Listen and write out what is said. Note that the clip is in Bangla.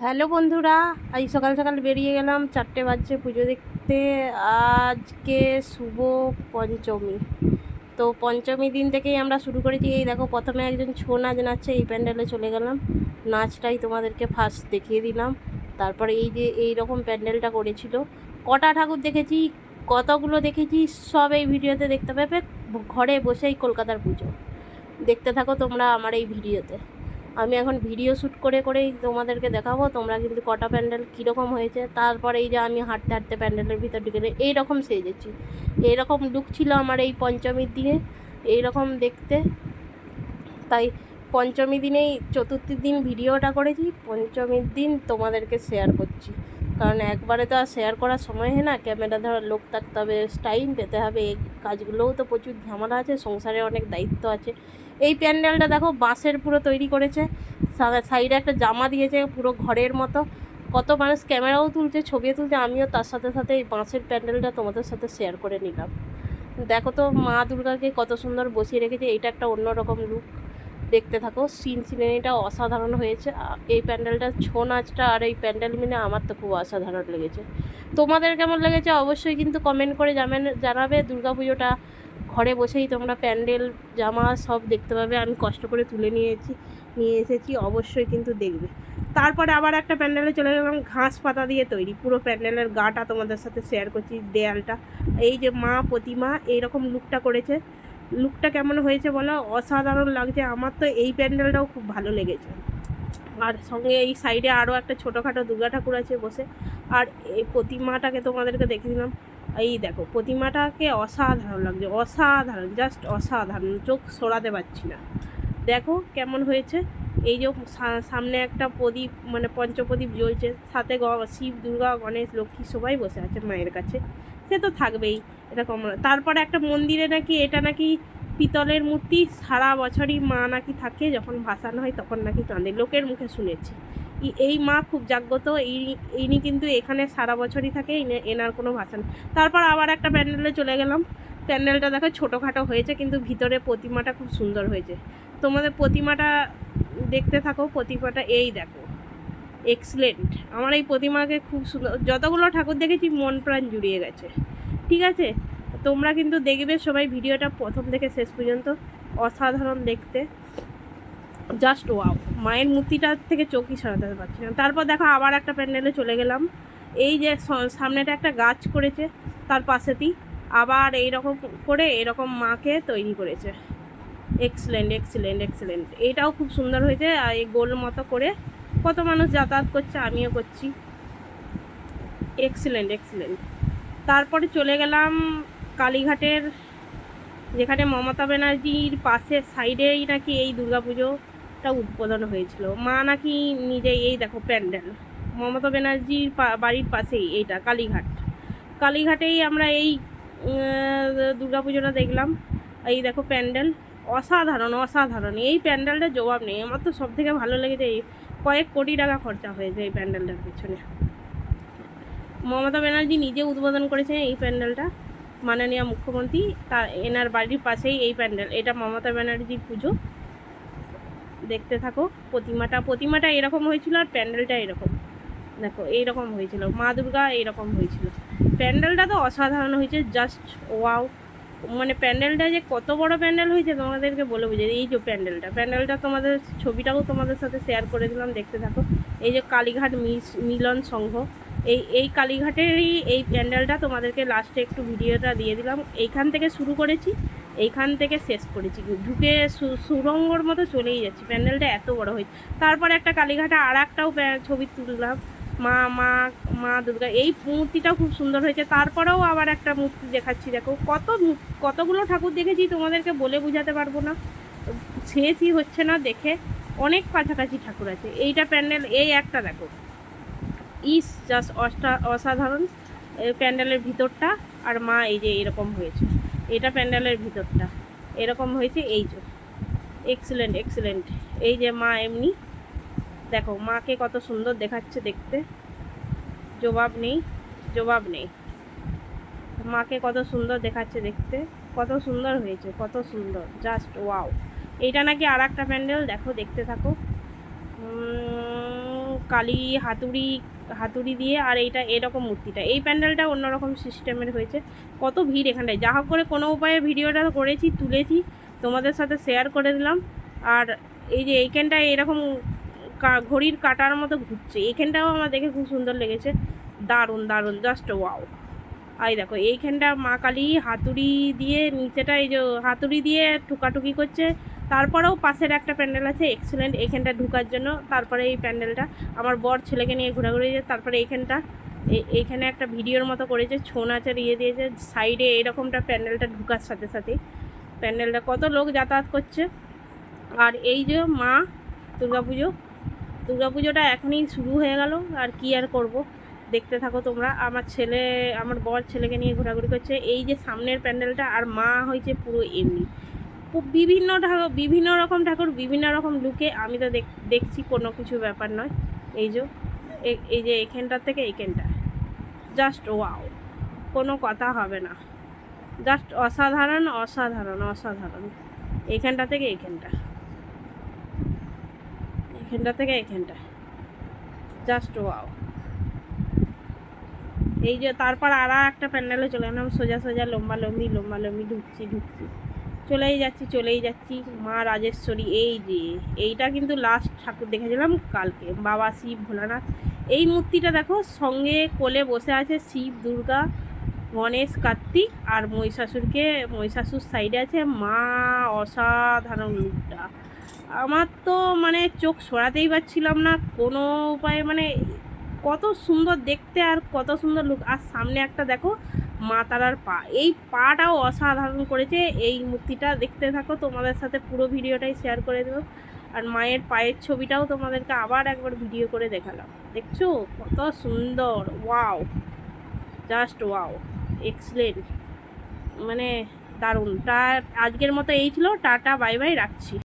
হ্যালো বন্ধুরা, আজ সকাল সকাল বেরিয়ে গেলাম, 4টে বাজছে পুজো দেখতে। আজকে শুভ পঞ্চমী। তো পঞ্চমী দিন থেকেই আমরা শুরু করেছি। এই দেখো, প্রথমে একজন ছৌ নাচ নাচছে, এই প্যান্ডেলে চলে গেলাম, নাচটাই তোমাদেরকে ফার্স্ট দেখিয়ে দিলাম। তারপরে এই যে এই রকম প্যান্ডেলটা করেছিল, কটা ঠাকুর দেখেছি, কতগুলো দেখেছি, সব এই ভিডিওতে দেখতে পাবে। ঘরে বসেই কলকাতার পুজো দেখতে থাকো তোমরা আমার এই ভিডিওতে। আমি এখন ভিডিও শ্যুট করে করেই তোমাদেরকে দেখাবো, তোমরা কিন্তু কটা প্যান্ডেল কীরকম হয়েছে। তারপরে এই যে আমি হাঁটতে হাঁটতে প্যান্ডেলের ভিতর ঢুকে এইরকম সেজেছি, এইরকম লুক ছিল আমার এই পঞ্চমীর দিনে, এইরকম দেখতে। তাই পঞ্চমী দিনেই চতুর্থীর দিন ভিডিওটা করেছি, পঞ্চমীর দিন তোমাদেরকে শেয়ার করছি। কারণ একবারে তো আর শেয়ার করার সময় হয় না, ক্যামেরা ধরার লোক থাকতে হবে, টাইম পেতে হবে, এই কাজগুলোও তো প্রচুর ঝামেলা আছে, সংসারে অনেক দায়িত্ব আছে। এই প্যান্ডেলটা দেখো বাঁশের পুরো তৈরি করেছে, সাইডে একটা জামা দিয়েছে পুরো ঘরের মতো। কত মানুষ ক্যামেরাও তুলছে, ছবিও তুলছে, আমিও তার সাথে সাথে এই বাঁশের প্যান্ডেলটা তোমাদের সাথে শেয়ার করে নিলাম। দেখো তো মা দুর্গাকে কত সুন্দর বসিয়ে রেখেছে, এটা একটা অন্যরকম লুক। দেখতে থাকো, সিনারিটা অসাধারণ হয়েছে। এই প্যান্ডেলটা, ছৌ নাচটা আর এই প্যান্ডেল মিলে আমার তো খুব অসাধারণ লেগেছে। তোমাদের কেমন লেগেছে অবশ্যই কিন্তু কমেন্ট করে জানাবে। দুর্গাপুজোটা ঘরে বসেই তোমরা প্যান্ডেল, জামা সব দেখতে পাবে। আমি কষ্ট করে তুলে নিয়ে এসেছি, অবশ্যই কিন্তু দেখবে। তারপরে আবার একটা প্যান্ডেলে চলে গেলাম, ঘাস পাতা দিয়ে তৈরি পুরো প্যান্ডেলের গাটা তোমাদের সাথে শেয়ার করছি, দেয়ালটা। এই যে মা প্রতিমা এইরকম লুকটা করেছে, লুকটা কেমন হয়েছে বলো? অসাধারণ লাগছে। আমার তো এই প্যান্ডেলটাও খুব ভালো লেগেছে। আর সঙ্গে এই সাইডে আরও একটা ছোটোখাটো দুর্গা ঠাকুর আছে বসে। আর এই প্রতিমাটাকে তোমাদেরকে দেখে দিলাম, এই দেখো প্রতিমাটাকে অসাধারণ লাগছে, অসাধারণ, জাস্ট অসাধারণ, চোখ সরাতে পারছি না। দেখো কেমন হয়েছে। এই যে সামনে একটা প্রদীপ, মানে পঞ্চপ্রদীপ জ্বলছে, সাথে শিব, দুর্গা, গণেশ, লক্ষ্মী সবাই বসে আছে মায়ের কাছে, সে তো থাকবেই এরকম। তারপরে একটা মন্দিরে নাকি, এটা নাকি পিতলের মূর্তি, সারা বছরই মা নাকি থাকে, যখন ভাসানো হয় তখন নাকি কাঁদে, লোকের মুখে শুনেছি। এই মা খুব জাগ্রত, ইনি কিন্তু এখানে সারা বছরই থাকে, এনার কোনো ভাষা নেই। তারপর আবার একটা প্যান্ডেলে চলে গেলাম, প্যান্ডেলটা দেখো ছোটোখাটো হয়েছে, কিন্তু ভিতরে প্রতিমাটা খুব সুন্দর হয়েছে। তোমাদের প্রতিমাটা দেখতে থাকো, প্রতিমাটা এই দেখো, এক্সেলেন্ট। আমার এই প্রতিমাকে খুব সুন্দর, যতগুলো ঠাকুর দেখেছি মন প্রাণ জুড়িয়ে গেছে। ঠিক আছে, তোমরা কিন্তু দেখবে সবাই ভিডিওটা প্রথম থেকে শেষ পর্যন্ত, অসাধারণ দেখতে, জাস্ট ওয়াও। মায়ের মূর্তিটার থেকে চোখই সরাতে পারছি না। তারপর দেখো আবার একটা প্যান্ডেলে চলে গেলাম, এই যে সামনেটা একটা গাছ করেছে, তার পাশেতেই আবার এইরকম করে এরকম মাকে তৈরি করেছে। Excellent, excellent, excellent. এটাও খুব সুন্দর হয়েছে। আর এই গোল মতো করে কত মানুষ যাতায়াত করছে, আমিও করছি। Excellent, excellent. তারপরে চলে গেলাম কালীঘাটের, যেখানে মমতা ব্যানার্জির পাশে সাইডেই নাকি এই দুর্গাপুজোটা উদ্বোধন হয়েছিল। মা নাকি নিজেই, এই দেখো প্যান্ডেল, মমতা ব্যানার্জির বাড়ির পাশেই এইটা কালীঘাট। কালীঘাটেই আমরা এই দুর্গাপুজোটা দেখলাম। এই দেখো প্যান্ডেল, অসাধারণ, অসাধারণ। এই প্যান্ডেলটার জবাব নেই। আমার তো সব থেকে ভালো লেগেছে, কয়েক কোটি টাকা খরচা হয়েছে এই প্যান্ডেলটার পিছনে। মমতা ব্যানার্জি নিজে উদ্বোধন করেছেন এই প্যান্ডেলটা, মাননীয় মুখ্যমন্ত্রী, তার এনার বাড়ির পাশেই এই প্যান্ডেল। এটা মমতা ব্যানার্জির পুজো, দেখতে থাকো। প্রতিমাটা এরকম হয়েছিল, আর প্যান্ডেলটা এরকম দেখো, এইরকম হয়েছিল, মা দুর্গা এইরকম হয়েছিল। প্যান্ডেলটা তো অসাধারণ হয়েছে, জাস্ট ওয়াও। মানে প্যান্ডেলটা যে কত বড় প্যান্ডেল হয়েছে তোমাদেরকে বলে বুঝে। এই যে প্যান্ডেলটা তোমাদের ছবিটাও তোমাদের সাথে শেয়ার করে দিলাম, দেখতে থাকো। এই যে কালীঘাট মিলন সংঘ, এই কালীঘাটেরই এই প্যান্ডেলটা তোমাদেরকে লাস্টে একটু ভিডিওটা দিয়ে দিলাম। এইখান থেকে শুরু করেছি, এইখান থেকে শেষ করেছি, ঢুকে সুরঙ্গর মতো চলেই যাচ্ছি, প্যান্ডেলটা এত বড় হয়েছে। তারপরে একটা কালীঘাটে আর একটাও ছবি তুললাম, মা মা মা দুর্গা, এই মূর্তিটাও খুব সুন্দর হয়েছে। তারপরেও আবার একটা মূর্তি দেখাচ্ছি, দেখো কতগুলো ঠাকুর দেখেছি তোমাদেরকে বলে বোঝাতে পারবো না, শেষই হচ্ছে না দেখে, অনেক কাছাকাছি ঠাকুর আছে। এইটা প্যান্ডেল, এই একটা দেখো, জাস্ট অসাধারণ। প্যান্ডেলের ভিতরটা, আর মা এই যে এরকম হয়েছে, এটা প্যান্ডেলের ভিতরটা এরকম হয়েছে, এই যে এক্সেলেন্ট, এক্সেলেন্ট। এই যে মা এমনি দেখো, মাকে কত সুন্দর দেখাচ্ছে দেখতে, জবাব নেই, জবাব নেই। মাকে কত সুন্দর দেখাচ্ছে দেখতে, কত সুন্দর হয়েছে, কত সুন্দর, জাস্ট ওয়াও। এইটা নাকি আর একটা প্যান্ডেল, দেখো দেখতে থাকো। কালী হাতুড়ি দিয়ে, আর এইটা এরকম মূর্তিটা। এই প্যান্ডেলটা অন্যরকম সিস্টেমের হয়েছে। কত ভিড় এখানটায়, যা হোক করে কোনো উপায়ে ভিডিওটা করেছি, তুলেছি, তোমাদের সাথে শেয়ার করে দিলাম। আর এই যে এইখানটায় এরকম ঘড়ির কাটার মতো ঘুরছে, এইখানটাও আমার দেখে খুব সুন্দর লেগেছে। দারুণ দারুণ, জাস্ট ওয়াও। আর দেখো এইখানটা মা কালী হাতুড়ি দিয়ে, নিচেটা এই যে হাতুড়ি দিয়ে টুকাটুকি করছে। তারপরেও পাশের একটা প্যান্ডেল আছে এক্সেলেন্ট, এইখানটা ঢুকার জন্য। তারপরে এই প্যান্ডেলটা আমার বর ছেলেকে নিয়ে ঘোরাঘুরি। তারপরে এইখানটা এইখানে একটা ভিডিওর মতো করেছে, ছৌ নাচের দিয়েছে সাইডে, এরকমটা প্যান্ডেলটা ঢুকার সাথে সাথে প্যান্ডেলটা কত লোক যাতায়াত করছে। আর এই যে মা দুর্গাপুজোটা এখনই শুরু হয়ে গেল, আর কি আর করব, দেখতে থাকো তোমরা। আমার বর ছেলেকে নিয়ে ঘোরাঘুরি করছে। এই যে সামনের প্যান্ডেলটা, আর মা হয়েছে পুরো এমনি বিভিন্ন রকম ঠাকুর বিভিন্ন রকম লুকে। আমি তো দেখছি, কোনো কিছু ব্যাপার নয়। এই যে এখানটার থেকে এইখানটা জাস্ট ওয়াও, কোনো কথা হবে না, জাস্ট অসাধারণ অসাধারণ অসাধারণ। এইখানটা থেকে এইখানটা জাস্ট ওয়াও। এই যে তারপর আর একটা প্যান্ডেলে চলে গেলাম, সোজা লম্বালম্বি ঢুকছি চলেই যাচ্ছি। মা রাজেশ্বরী, এইটা কিন্তু লাস্ট ঠাকুর দেখেছিলাম কালকে, বাবা শিব ভোলানাথ। এই মূর্তিটা দেখো, সঙ্গে কোলে বসে আছে শিব, দুর্গা, গণেশ, কার্তিক, আর মহিষাসুর সাইডে আছে মা। অসাধারণ লুকটা, আমার তো মানে চোখ সরাতেই পারছিলাম না কোনো উপায়ে, মানে কত সুন্দর দেখতে আর কত সুন্দর লুক। আর সামনে একটা দেখো মা তারার পা, এই পাটাও অসাধারণ করেছে। এই মূর্তিটা দেখতে থাকো, তোমাদের সাথে পুরো ভিডিওটাই শেয়ার করে দেবো। আর মায়ের পায়ের ছবিটাও তোমাদেরকে আবার একবার ভিডিও করে দেখালাম। দেখছো কত সুন্দর, ওয়াও, জাস্ট ওয়াও, এক্সেলেন্ট, মানে দারুণ। আজকের মতো এই ছিল, টাটা বাই বাই, রাখছি।